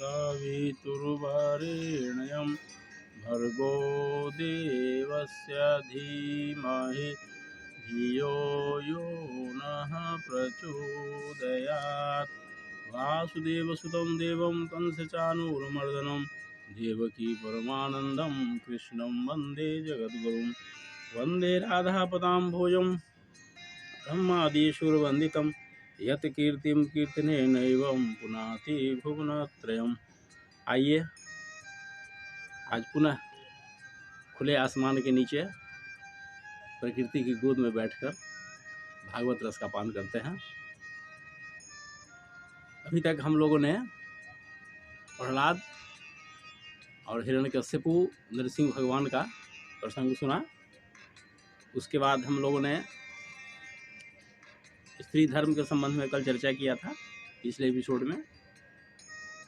सवितुर्वरेण्यं भर्गो देवस्य धीमहि धियो यो नः प्रचोदयात्। वासुदेवसुतं देवं कंसचाणूरमर्दनं देवकी परमानन्दं कृष्णं वन्दे जगद्गुरुं। वन्दे राधापदाम्भोजं ब्रह्मादिसुरवन्दितं यत् कीर्तिं कीर्तनेनैवं पुनाति भुवनत्रयम्। आइए आज पुनः खुले आसमान के नीचे प्रकृति की गोद में बैठकर भागवत रस का पान करते हैं। अभी तक हम लोगों ने प्रहलाद और हिरण्यकश्यपु नरसिंह भगवान का प्रसंग सुना। उसके बाद हम लोगों ने स्त्री धर्म के संबंध में कल चर्चा किया था पिछले एपिसोड में।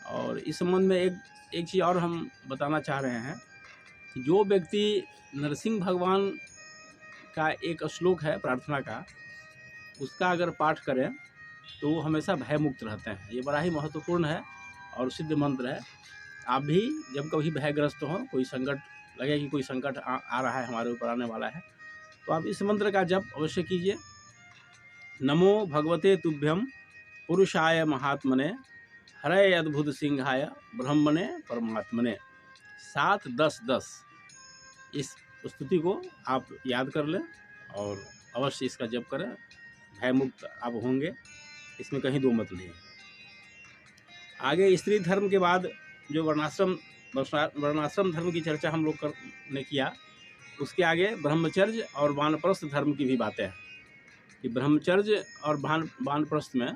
और इस संबंध में एक चीज़ और हम बताना चाह रहे हैं कि जो व्यक्ति नरसिंह भगवान का एक श्लोक है प्रार्थना का, उसका अगर पाठ करें तो वो हमेशा भय मुक्त रहते हैं। ये बड़ा ही महत्वपूर्ण है और सिद्ध मंत्र है। आप भी जब कभी भयग्रस्त हो, कोई संकट लगे कि कोई संकट आ रहा है, हमारे ऊपर आने वाला है, तो आप इस मंत्र का जप अवश्य कीजिए। नमो भगवते तुभ्यं पुरुषाय महात्मने हरे अद्भुत सिंहाय ब्रह्मणे परमात्मने। 7-10-10 इस स्तुति को आप याद कर लें और अवश्य इसका जप करें। भयमुक्त आप होंगे, इसमें कहीं दो मत नहीं है। आगे स्त्री धर्म के बाद जो वर्णाश्रम धर्म की चर्चा हम लोग ने किया, उसके आगे ब्रह्मचर्य और वानप्रस्थ धर्म की भी बातें हैं कि ब्रह्मचर्य और वानप्रस्थ में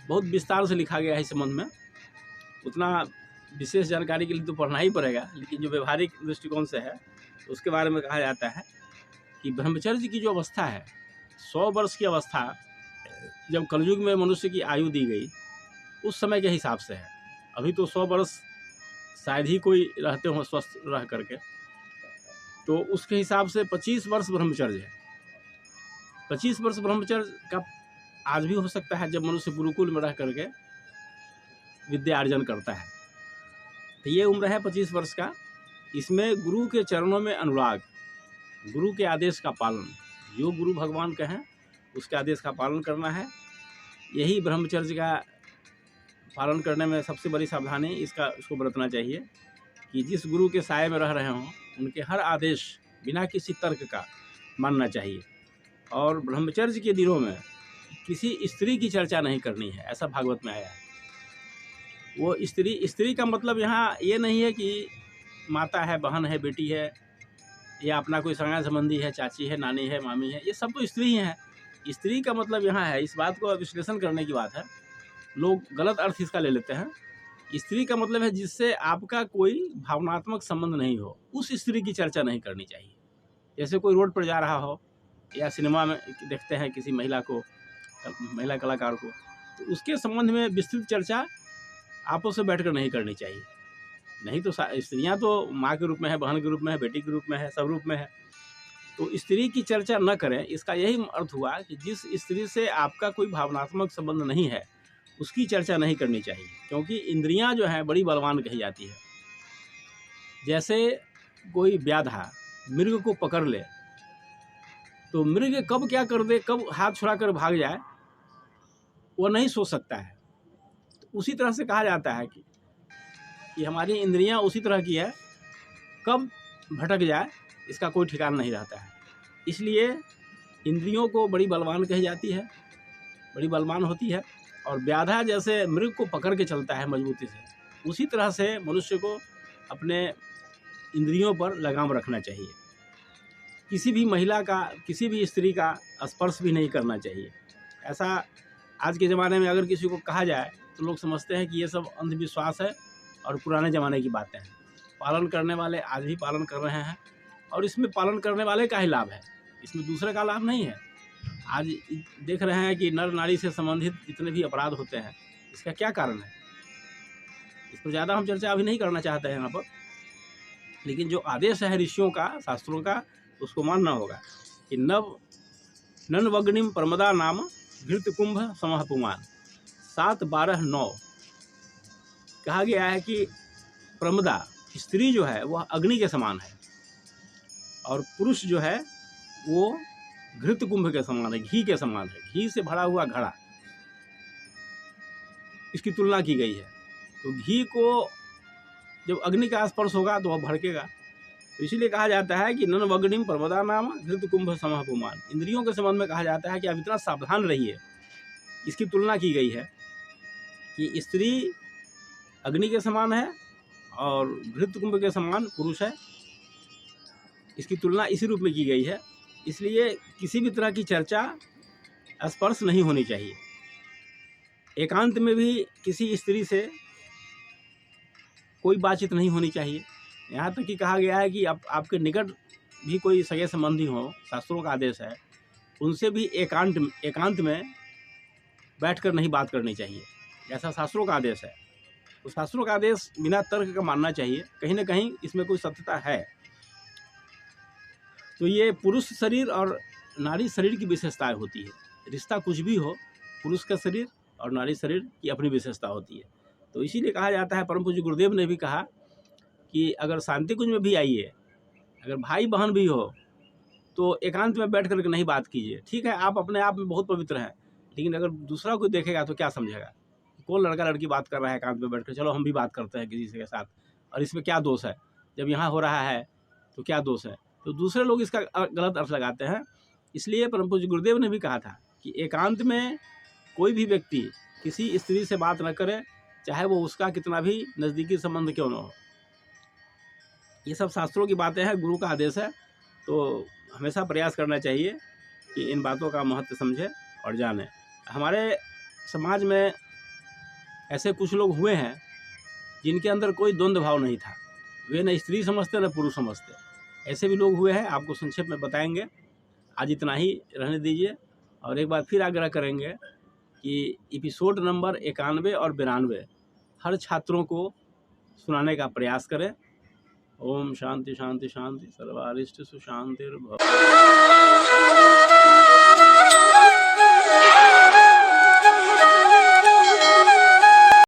बहुत विस्तार से लिखा गया है। इस संबंध में उतना विशेष जानकारी के लिए तो पढ़ना ही पड़ेगा, लेकिन जो व्यवहारिक दृष्टिकोण से है तो उसके बारे में कहा जाता है कि ब्रह्मचर्य की जो अवस्था है, 100 वर्ष की अवस्था जब कलयुग में मनुष्य की आयु दी गई उस समय के हिसाब से है। अभी तो 100 वर्ष शायद ही कोई रहते हो स्वस्थ रह करके, तो उसके हिसाब से 25 वर्ष ब्रह्मचर्य है। 25 वर्ष ब्रह्मचर्य का आज भी हो सकता है जब मनुष्य गुरुकुल में रह करके विद्या अर्जन करता है। तो ये उम्र है 25 वर्ष का। इसमें गुरु के चरणों में अनुराग, गुरु के आदेश का पालन, जो गुरु भगवान कहें उसके आदेश का पालन करना है। यही ब्रह्मचर्य का पालन करने में सबसे बड़ी सावधानी इसको बरतना चाहिए कि जिस गुरु के साये में रह रहे हों उनके हर आदेश बिना किसी तर्क का मानना चाहिए। और ब्रह्मचर्य के दिनों में किसी स्त्री की चर्चा नहीं करनी है, ऐसा भागवत में आया है। वो स्त्री का मतलब यहाँ ये नहीं है कि माता है, बहन है, बेटी है, या अपना कोई सगा संबंधी है, चाची है, नानी है, मामी है, ये सब तो स्त्री ही हैं। स्त्री का मतलब यहाँ है, इस बात को विश्लेषण करने की बात है, लोग गलत अर्थ इसका ले लेते हैं। स्त्री का मतलब है जिससे आपका कोई भावनात्मक संबंध नहीं हो, उस स्त्री की चर्चा नहीं करनी चाहिए। जैसे कोई रोड पर जा रहा हो या सिनेमा में देखते हैं किसी महिला कलाकार को, तो उसके संबंध में विस्तृत चर्चा आपस में बैठकर नहीं करनी चाहिए। नहीं तो स्त्रियां तो माँ के रूप में है, बहन के रूप में है, बेटी के रूप में है, सब रूप में है। तो स्त्री की चर्चा न करें, इसका यही अर्थ हुआ कि जिस स्त्री से आपका कोई भावनात्मक संबंध नहीं है उसकी चर्चा नहीं करनी चाहिए, क्योंकि इंद्रियां जो हैं बड़ी बलवान कही जाती है। जैसे कोई व्याधा मृग को पकड़ ले तो मृग कब क्या कर दे, कब हाथ छुड़ा कर भाग जाए, वो नहीं सोच सकता है। तो उसी तरह से कहा जाता है कि हमारी इंद्रियां उसी तरह की है, कब भटक जाए इसका कोई ठिकाना नहीं रहता है। इसलिए इंद्रियों को बड़ी बलवान कही जाती है, बड़ी बलवान होती है। और व्याधा जैसे मृग को पकड़ के चलता है मजबूती से, उसी तरह से मनुष्य को अपने इंद्रियों पर लगाम रखना चाहिए। किसी भी महिला का, किसी भी स्त्री का स्पर्श भी नहीं करना चाहिए। ऐसा आज के ज़माने में अगर किसी को कहा जाए तो लोग समझते हैं कि ये सब अंधविश्वास है और पुराने ज़माने की बातें हैं। पालन करने वाले आज भी पालन कर रहे हैं और इसमें पालन करने वाले का ही लाभ है, इसमें दूसरे का लाभ नहीं है। आज देख रहे हैं कि नर नारी से संबंधित जितने भी अपराध होते हैं, इसका क्या कारण है, इस पर ज़्यादा हम चर्चा अभी नहीं करना चाहते हैं यहाँ पर। लेकिन जो आदेश है ऋषियों का, शास्त्रों का, उसको मानना होगा कि नन्वग्निम प्रमदा नाम घृत कुंभ समह पुमान 7-12-9 कहा गया है कि प्रमदा स्त्री जो है वह अग्नि के समान है और पुरुष जो है वो घृत कुंभ के समान है, घी के समान है, घी से भरा हुआ घड़ा, इसकी तुलना की गई है। तो घी को जब अग्नि का स्पर्श होगा तो वह भड़केगा, तो इसीलिए कहा जाता है कि नन अग्निम प्रमदा नाम घृत कुंभ समः पुमान। इंद्रियों के संबंध में कहा जाता है कि आप इतना सावधान रहिए। इसकी तुलना की गई है कि स्त्री अग्नि के समान है और घृत कुंभ के समान पुरुष है। इसकी तुलना इसी रूप में की गई है। इसलिए किसी भी तरह की चर्चा स्पर्श नहीं होनी चाहिए। एकांत में भी किसी स्त्री से कोई बातचीत नहीं होनी चाहिए। यहाँ तक कि कहा गया है कि आपके निकट भी कोई सगे संबंधी हो, शास्त्रों का आदेश है, उनसे भी एकांत में बैठकर नहीं बात करनी चाहिए, ऐसा शास्त्रों का आदेश है। तो शास्त्रों का आदेश बिना तर्क का मानना चाहिए, कहीं ना कहीं इसमें कोई सत्यता है। तो ये पुरुष शरीर और नारी शरीर की विशेषताएं होती है। रिश्ता कुछ भी हो, पुरुष का शरीर और नारी शरीर की अपनी विशेषता होती है। तो इसीलिए कहा जाता है, परम पूज्य गुरुदेव ने भी कहा कि अगर शांति कुंज में भी आइए, अगर भाई बहन भी हो तो एकांत में बैठ करके नहीं बात कीजिए। ठीक है, आप अपने आप में बहुत पवित्र हैं, लेकिन अगर दूसरा कोई देखेगा तो क्या समझेगा? कौन लड़का लड़की बात कर रहा है एकांत में बैठ कर, चलो हम भी बात करते हैं किसी के साथ, और इसमें क्या दोष है? जब यहाँ हो रहा है तो क्या दोष है? तो दूसरे लोग इसका गलत अर्थ लगाते हैं। इसलिए परम पूज्य गुरुदेव ने भी कहा था कि एकांत में कोई भी व्यक्ति किसी स्त्री से बात न करे, चाहे वो उसका कितना भी नज़दीकी संबंध क्यों न हो। ये सब शास्त्रों की बातें हैं, गुरु का आदेश है। तो हमेशा प्रयास करना चाहिए कि इन बातों का महत्व समझे और जाने। हमारे समाज में ऐसे कुछ लोग हुए हैं जिनके अंदर कोई द्वंद्व भाव नहीं था, वे न स्त्री समझते न पुरुष समझते, ऐसे भी लोग हुए हैं। आपको संक्षेप में बताएंगे। आज इतना ही रहने दीजिए, और एक बार फिर आग्रह करेंगे कि एपिसोड नंबर 91 और 92 हर छात्रों को सुनाने का प्रयास करें। ओम शांति शांति शांति, सर्वारिष्ट सुशांतिर्भव।